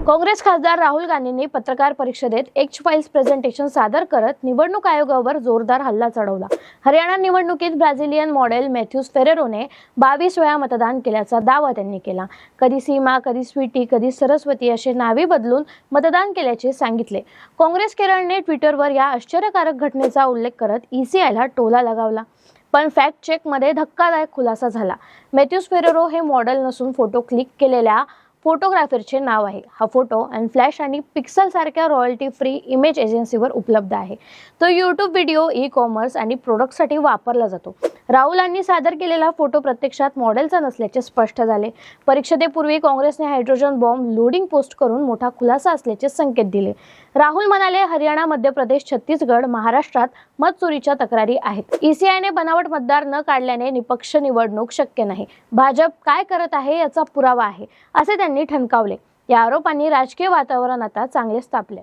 काँग्रेस खासदार राहुल गांधींनी पत्रकार परिषदेत एक्स फाइल्स प्रेझेंटेशन सादर करत निवडणूक आयोगावर जोरदार हल्ला चढवला। हरियाणा निवडणुकीत ब्राझिलियन मॉडेल मॅथ्यूज फेरेरोने 22 वेळा मतदान केल्याचा दावा त्यांनी केला। कधी सीमा, कधी स्वीटी, कधी सरस्वती असे नावे बदलून मतदान केल्याचे सांगितले। काँग्रेस केरळने ट्विटरवर या आश्चर्यकारक घटनेचा उल्लेख करत ईसीआयला टोला लगावला। पण फॅक्ट चेकमध्ये धक्कादायक खुलासा झाला। मॅथ्यूज फेरेरो हे मॉडेल नसून फोटो क्लिक केलेल्या फोटोग्राफरचे नाव आहे। हा फोटो अनफ्लॅश आणि पिक्सल सारख्या रॉयल्टी फ्री इमेज एजन्सीवर उपलब्ध आहे। तो यूट्यूब व्हिडिओ, ई कॉमर्स आणि प्रोडक्टसाठी वापरला जातो। राहुलांनी सादर केलेला फोटो प्रत्यक्षात मॉडेलचा नसल्याचे स्पष्ट झाले। परिषदेपूर्वी काँग्रेसने हायड्रोजन बॉम्ब लोडिंग पोस्ट करून मोठा खुलासा असल्याचे संकेत दिले। राहुल म्हणाले, हरियाणा, मध्य प्रदेश, छत्तीसगड, महाराष्ट्रात मत चोरीच्या तक्रारी आहेत। ईसीआयने बनावट मतदार न काढल्याने निपक्ष निवडणूक शक्य नाही। भाजप काय करत आहे याचा पुरावा आहे, असे त्यांनी ठणकावले। या आरोपांनी राजकीय वातावरण आता चांगलेच तापले।